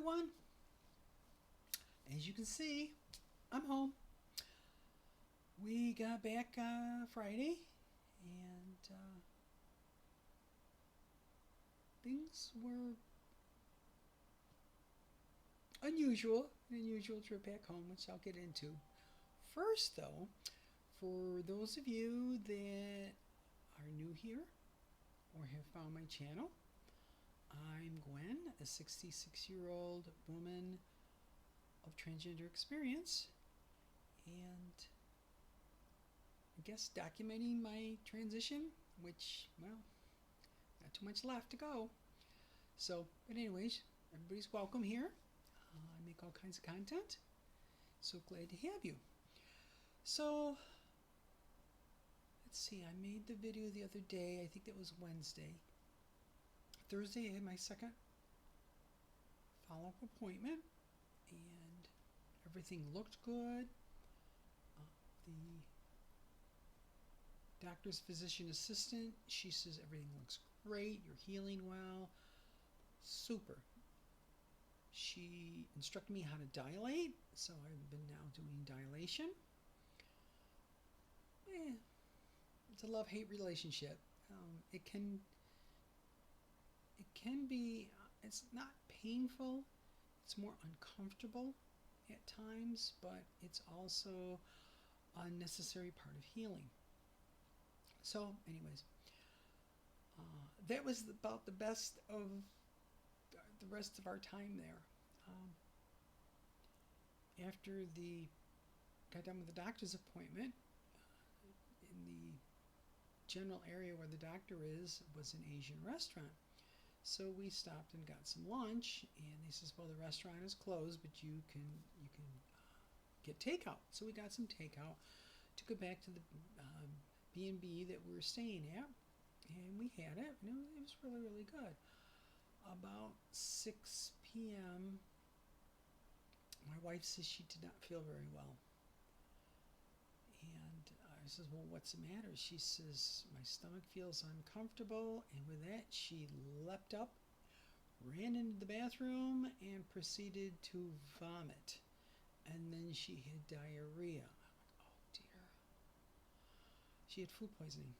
everyone. As you can see, I'm home. We got back Friday, and things were unusual. An unusual trip back home, which I'll get into. First, though, for those of you that are new here or have found my channel, I'm Gwen, a 66-year-old woman of transgender experience, and I guess documenting my transition, which, well, not too much left to go. So, but anyways, everybody's welcome here. I make all kinds of content. So glad to have you. So, let's see, I made the video the other day. I think that was Wednesday. Thursday, I had my second follow-up appointment, and everything looked good. The doctor's physician assistant, she says everything looks great, you're healing well, super. She instructed me how to dilate, so I've been now doing dilation. It's a love-hate relationship. It can be, it's not painful, it's more uncomfortable at times, but it's also a necessary part of healing. So anyways, that was about the best of the rest of our time there. After got done with the doctor's appointment, in the general area where the doctor was an Asian restaurant. So we stopped and got some lunch, and they says, well, the restaurant is closed, but you can get takeout. So we got some takeout, took it back to the B&B that we were staying at, and we had it, and it was really, really good. About 6 p.m., my wife says she did not feel very well. And I says, well, what's the matter? She says, my stomach feels uncomfortable. And with that, she leapt up, ran into the bathroom, and proceeded to vomit. And then she had diarrhea. I'm like, oh dear. She had food poisoning.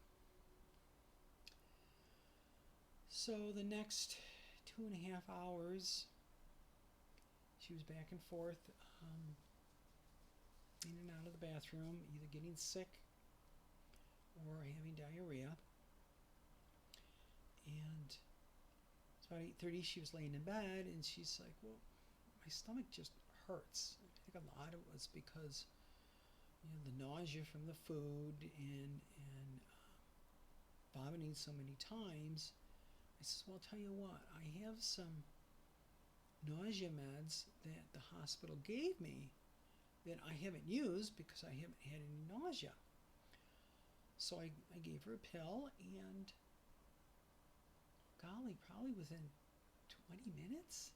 So the next 2.5 hours, she was back and forth, in and out of the bathroom, either getting sick or having diarrhea. And it's about 8:30, she was laying in bed, and she's like, well, my stomach just hurts. I think a lot of it was because, the nausea from the food and vomiting so many times. I says, well, I'll tell you what, I have some nausea meds that the hospital gave me that I haven't used because I haven't had any nausea. So I gave her a pill, and golly, probably within 20 minutes,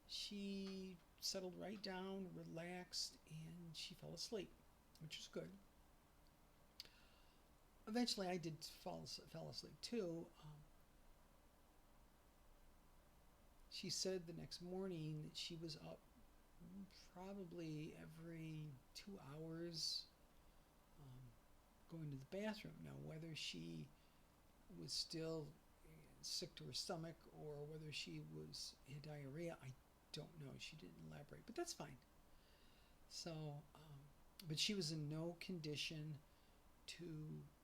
she settled right down, relaxed, and she fell asleep, which was good. Eventually, I did fell asleep too. She said the next morning that she was up probably every 2 hours, going to the bathroom. Now, whether she was still sick to her stomach or whether she had diarrhea, I don't know. She didn't elaborate, but that's fine. So, but she was in no condition to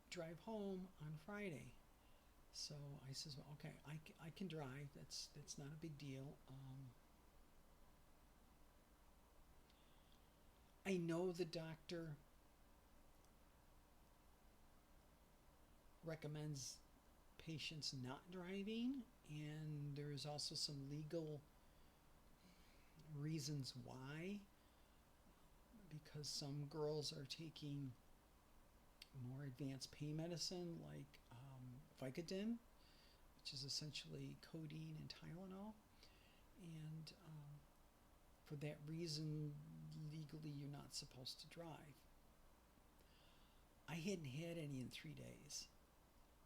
drive home on Friday. So I says, well, okay, I can drive. That's not a big deal. I know the doctor recommends patients not driving, and there's also some legal reasons why, because some girls are taking more advanced pain medicine like Vicodin, which is essentially codeine and Tylenol, and for that reason, legally, you're not supposed to drive. I hadn't had any in 3 days,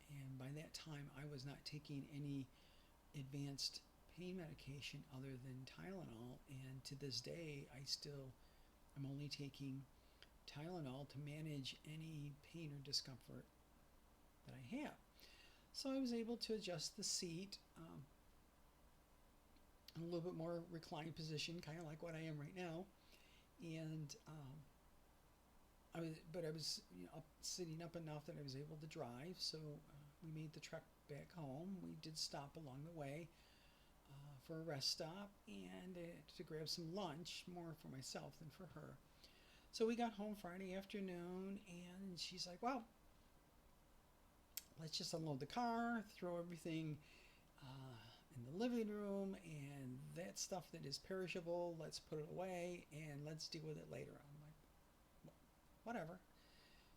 and by that time, I was not taking any advanced pain medication other than Tylenol, and to this day I'm only taking Tylenol to manage any pain or discomfort that I have. So I was able to adjust the seat a little bit more reclined position, kind of like what I am right now, and I was sitting up enough that I was able to drive. So we made the trek back home. We did stop along the way for a rest stop and to grab some lunch, more for myself than for her. So we got home Friday afternoon, and she's like, "Well, let's just unload the car, throw everything in the living room, and that stuff that is perishable, let's put it away, and let's deal with it later." I'm like, whatever.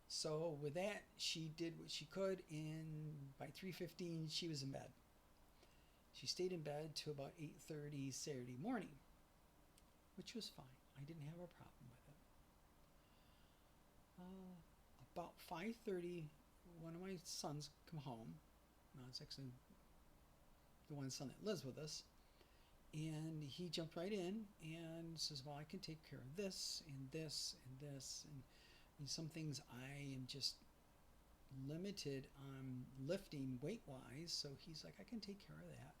So with that, she did what she could, and by 3:15, she was in bed. She stayed in bed to about 8:30 Saturday morning, which was fine. I didn't have a problem with it. About 5:30, one of my sons come home. No, it's actually the one son that lives with us. And he jumped right in and says, "Well, I can take care of this and this and this." And some things I am just limited on lifting weight-wise. So he's like, "I can take care of that."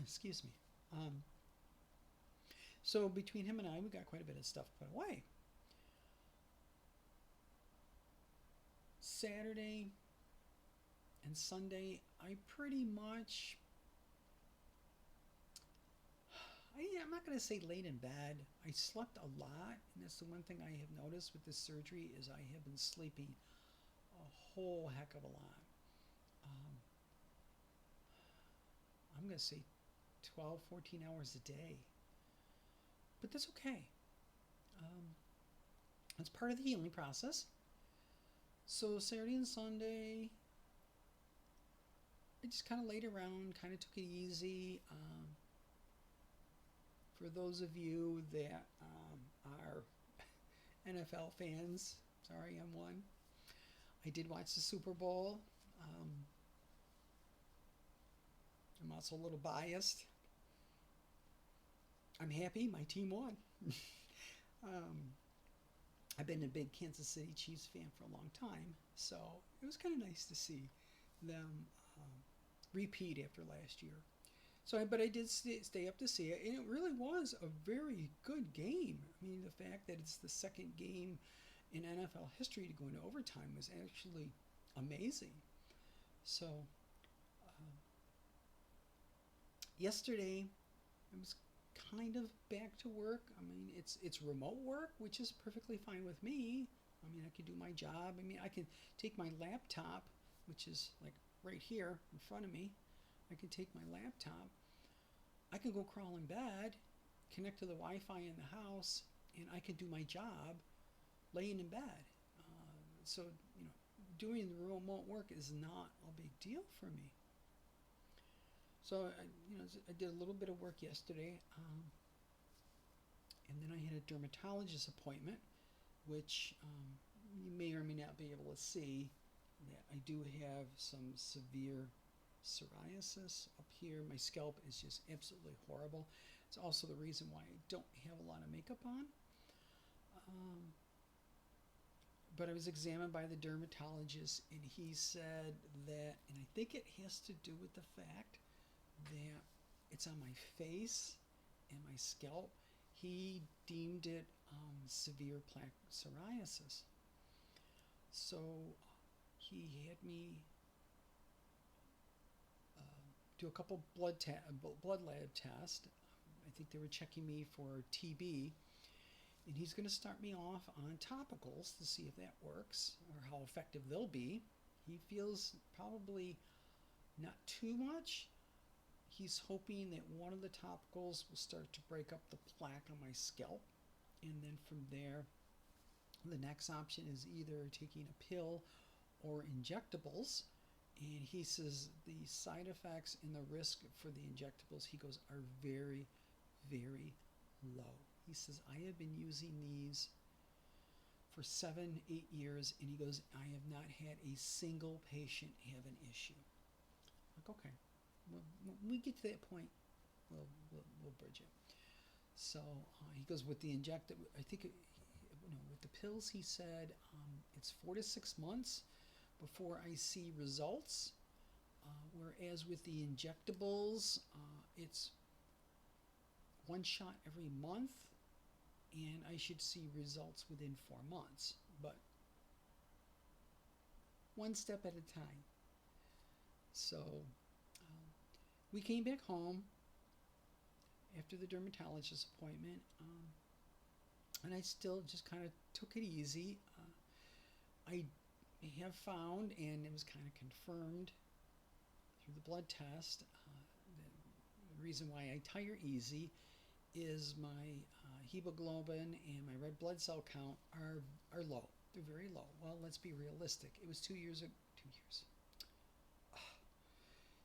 Excuse me. So between him and I, we got quite a bit of stuff put away. Saturday and Sunday, I pretty much, I'm not going to say laid in bed. I slept a lot, and that's the one thing I have noticed with this surgery is I have been sleeping a whole heck of a lot. I'm going to say 12, 14 hours a day. But that's okay. It's part of the healing process. So Saturday and Sunday, I just kind of laid around, kind of took it easy. For those of you that are NFL fans, sorry, I'm one. I did watch the Super Bowl. I'm also a little biased. I'm happy my team won. I've been a big Kansas City Chiefs fan for a long time, so it was kind of nice to see them repeat after last year. But I did stay up to see it, and it really was a very good game. I mean, the fact that it's the second game in NFL history to go into overtime was actually amazing. So, yesterday, I was kind of back to work. I mean, it's remote work, which is perfectly fine with me. I mean, I can do my job. I mean, I can take my laptop, which is like right here in front of me. I can take my laptop. I can go crawl in bed, connect to the Wi-Fi in the house, and I can do my job laying in bed. So, doing the remote work is not a big deal for me. So, I did a little bit of work yesterday, and then I had a dermatologist appointment, which you may or may not be able to see that I do have some severe psoriasis up here. My scalp is just absolutely horrible. It's also the reason why I don't have a lot of makeup on. But I was examined by the dermatologist, and he said that, and I think it has to do with the fact that it's on my face and my scalp. He deemed it severe plaque psoriasis. So he had me do a couple blood lab tests. I think they were checking me for TB, and he's going to start me off on topicals to see if that works or how effective they'll be. He feels probably not too much. He's hoping that one of the topicals will start to break up the plaque on my scalp, and then from there, the next option is either taking a pill or injectables. And he says the side effects and the risk for the injectables, he goes, are very, very low. He says, I have been using these for 7, 8 years, and he goes, I have not had a single patient have an issue. I'm like, okay. When we get to that point, we'll bridge it. So he goes with the injected. I think with the pills, he said it's 4 to 6 months before I see results. Whereas with the injectables, it's one shot every month, and I should see results within 4 months. But one step at a time. So we came back home after the dermatologist appointment, and I still just kind of took it easy. I have found, and it was kind of confirmed through the blood test, the reason why I tire easy is my hemoglobin and my red blood cell count are low. They're very low. Well, let's be realistic. It was 2 years ago.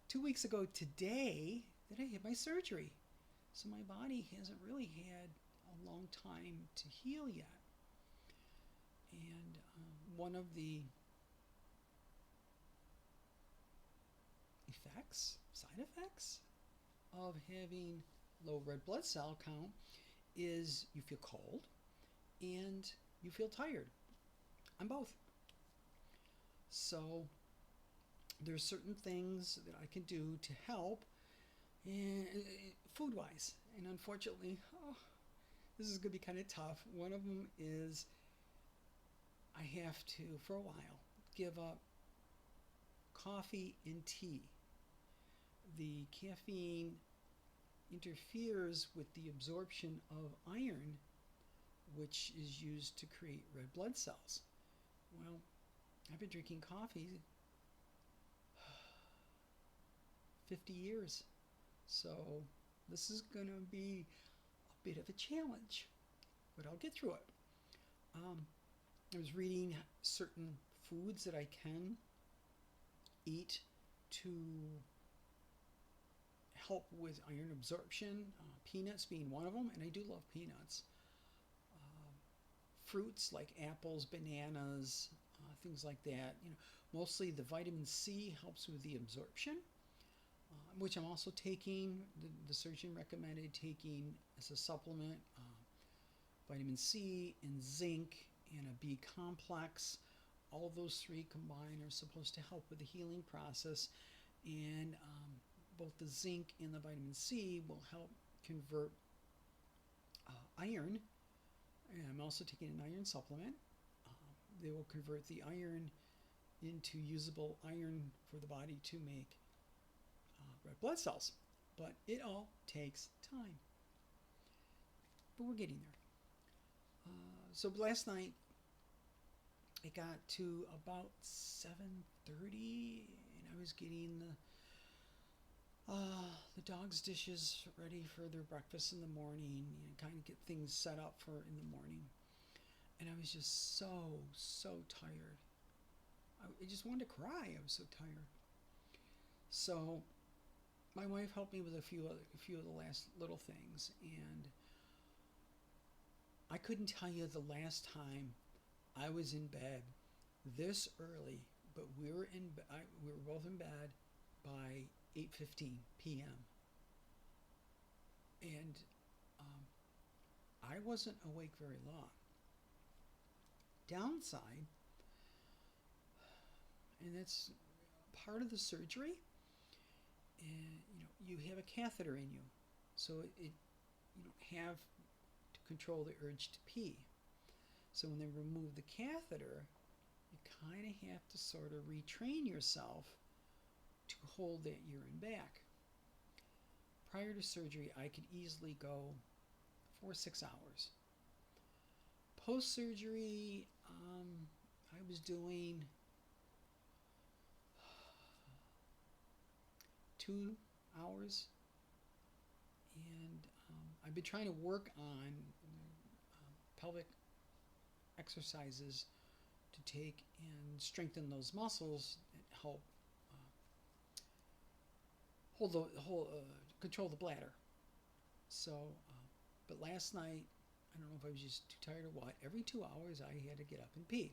2 weeks ago today that I had my surgery. So my body hasn't really had a long time to heal yet. And one of the side effects of having low red blood cell count is you feel cold and you feel tired. I'm both. So there's certain things that I can do to help, and food-wise. And unfortunately, this is going to be kind of tough. One of them is I have to, for a while, give up coffee and tea. The caffeine interferes with the absorption of iron, which is used to create red blood cells. Well, I've been drinking coffee 50 years. So this is going to be a bit of a challenge, but I'll get through it. I was reading certain foods that I can eat to help with iron absorption, peanuts being one of them, and I do love peanuts. Fruits like apples, bananas, things like that. Mostly the vitamin C helps with the absorption, which I'm also taking. The surgeon recommended taking as a supplement vitamin C and zinc and a B complex. All of those three combined are supposed to help with the healing process, and both the zinc and the vitamin C will help convert iron. And I'm also taking an iron supplement. They will convert the iron into usable iron for the body to make red blood cells. But it all takes time. But we're getting there. So last night, it got to about 7:30, and I was getting the dogs' dishes ready for their breakfast in the morning, kind of get things set up for in the morning. And I was just so tired. I just wanted to cry. I was so tired. So my wife helped me with a few of the last little things, and I couldn't tell you the last time I was in bed this early, but we were both in bed by 8:15 p.m. And I wasn't awake very long. Downside, and that's part of the surgery, and you have a catheter in you, so you don't have to control the urge to pee. So when they remove the catheter, you kind of have to sort of retrain yourself to hold that urine back. Prior to surgery, I could easily go 4 or 6 hours. Post-surgery, I was doing 2 hours, and I've been trying to work on pelvic exercises to take and strengthen those muscles that help control the bladder. So, but last night, I don't know if I was just too tired or what. Every 2 hours, I had to get up and pee.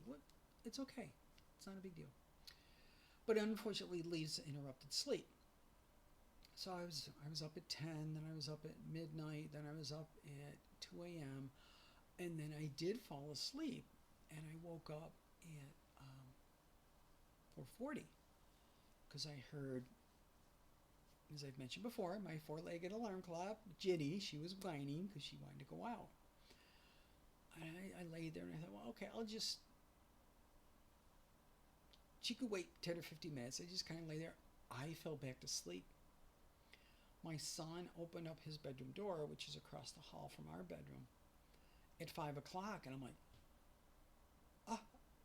It's okay. It's not a big deal. But unfortunately, it leaves interrupted sleep. So I was up at 10, then I was up at midnight, then I was up at 2 a.m., and then I did fall asleep, and I woke up at 4:40 because I heard, as I've mentioned before, my four-legged alarm clock, Ginny. She was whining because she wanted to go out. And I laid there and I thought, well, okay, I'll just. She could wait 10 or 15 minutes. I just kind of lay there. I fell back to sleep. My son opened up his bedroom door, which is across the hall from our bedroom, at 5 o'clock. And I'm like, ah,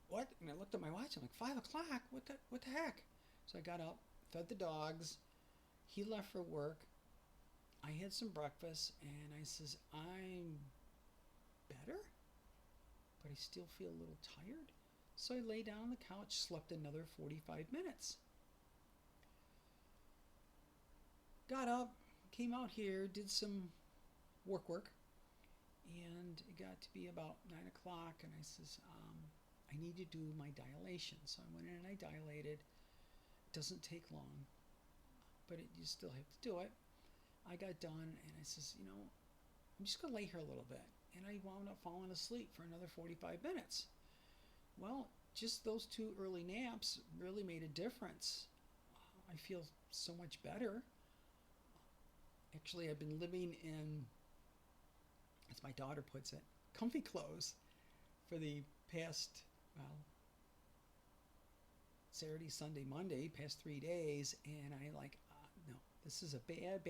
what? And I looked at my watch. I'm like, 5 o'clock? What the heck? So I got up, fed the dogs. He left for work. I had some breakfast, and I says, I'm better, but I still feel a little tired. So I lay down on the couch, slept another 45 minutes. Got up, came out here, did some work, and it got to be about 9 o'clock, and I says, I need to do my dilation. So I went in and I dilated. It doesn't take long, but you still have to do it. I got done, and I says, I'm just going to lay here a little bit. And I wound up falling asleep for another 45 minutes. Well, just those 2 early naps really made a difference. I feel so much better. Actually, I've been living in, as my daughter puts it, comfy clothes for the past, Saturday, Sunday, Monday, past 3 days. And I like, no, this is a bad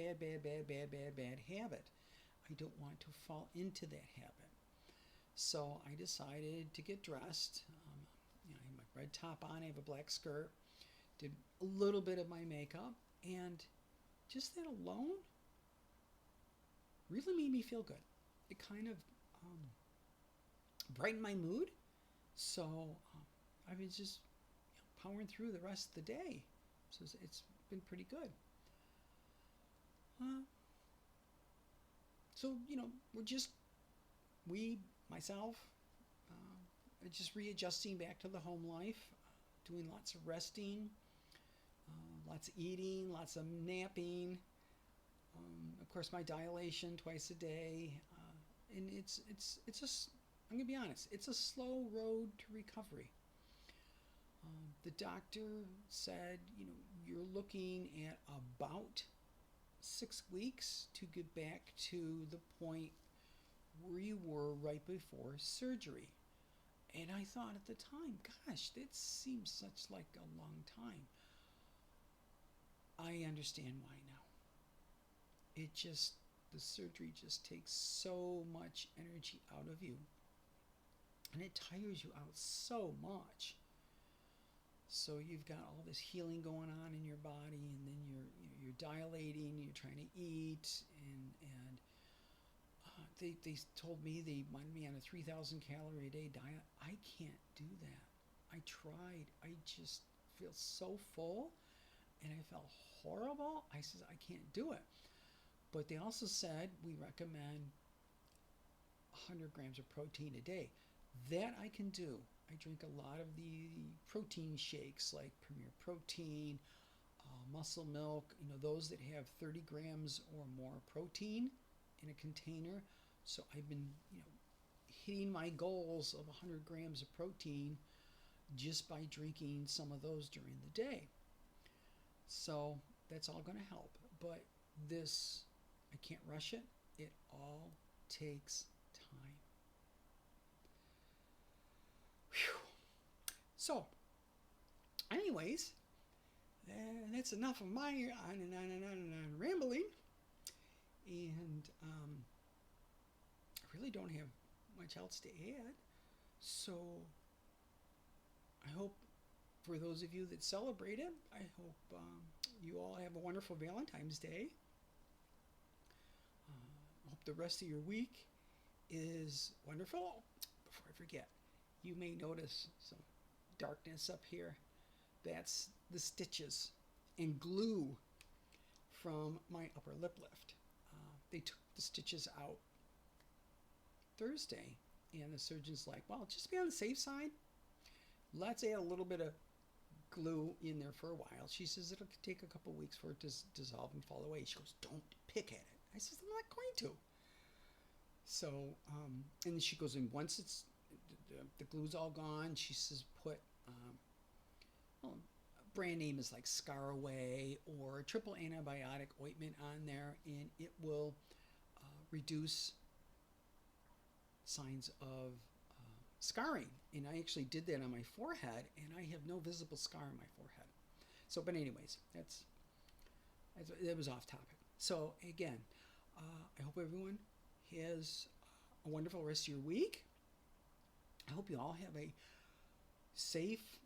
habit. I don't want to fall into that habit. So I decided to get dressed. I have my red top on, I have a black skirt, did a little bit of my makeup, and just that alone really made me feel good. It kind of brightened my mood. So I was just powering through the rest of the day. So it's been pretty good. So, myself, just readjusting back to the home life, doing lots of resting, lots of eating, lots of napping, of course my dilation twice a day, and I'm going to be honest, it's a slow road to recovery. The doctor said, you're looking at about 6 weeks to get back to the point where you were right before surgery. And I thought at the time, gosh, that seems such like a long time. I understand why now. The surgery just takes so much energy out of you. And it tires you out so much. So you've got all this healing going on in your body, and then you're dilating, you're trying to eat, and they told me, they wanted me on a 3,000 calorie a day diet. I can't do that. I tried. I just feel so full, and I felt horrible. I said, I can't do it. But they also said we recommend 100 grams of protein a day. That I can do. I drink a lot of the protein shakes like Premier Protein, Muscle Milk, those that have 30 grams or more protein in a container. So I've been, hitting my goals of 100 grams of protein just by drinking some of those during the day. So that's all going to help. But this, I can't rush it. It all takes time. Whew. So, anyways, that's enough of my on and on and on and on rambling. And I really don't have much else to add. So, I hope for those of you that celebrate it, I hope you all have a wonderful Valentine's Day. I hope the rest of your week is wonderful. Before I forget, you may notice some darkness up here. That's the stitches and glue from my upper lip lift. They took the stitches out Thursday, and the surgeon's like, well, just to be on the safe side, let's add a little bit of glue in there for a while. She says it'll take a couple weeks for it to dissolve and fall away. She goes, don't pick at it. I says, I'm not going to. So, and then she goes, and once the glue's all gone, she says, put, well, brand name is like Scaraway or triple antibiotic ointment on there, and it will reduce signs of scarring. And I actually did that on my forehead, and I have no visible scar on my forehead. So, but anyways, that was off topic. So again, I hope everyone has a wonderful rest of your week. I hope you all have a safe,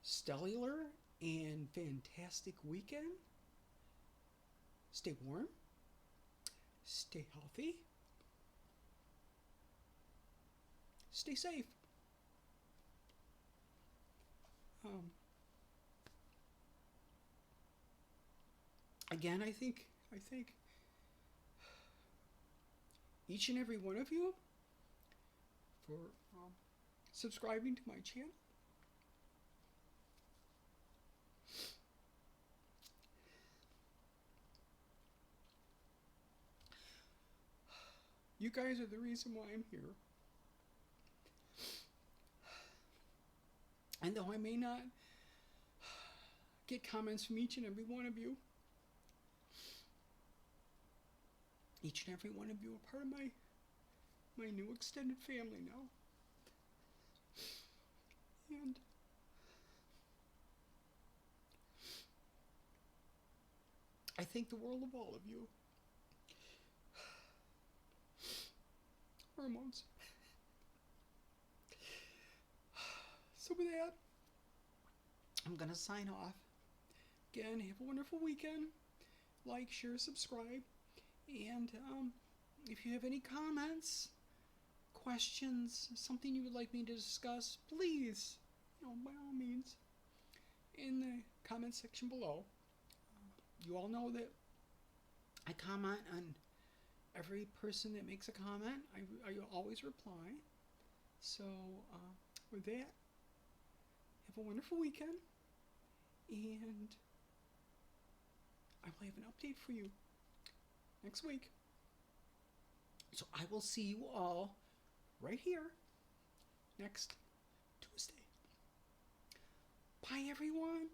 stellar, and fantastic weekend. Stay warm. Stay healthy. Stay safe. Again, I think each and every one of you for subscribing to my channel. You guys are the reason why I'm here. And though I may not get comments from each and every one of you, each and every one of you are part of my new extended family now. And I think the world of all of you. Hormones. So with that, I'm going to sign off. Again, have a wonderful weekend. Like, share, subscribe. And if you have any comments, questions, something you would like me to discuss, please, by all means, in the comment section below. You all know that I comment on every person that makes a comment. I always reply. So with that, have a wonderful weekend, and I will have an update for you next week. So I will see you all right here next Tuesday. Bye, everyone.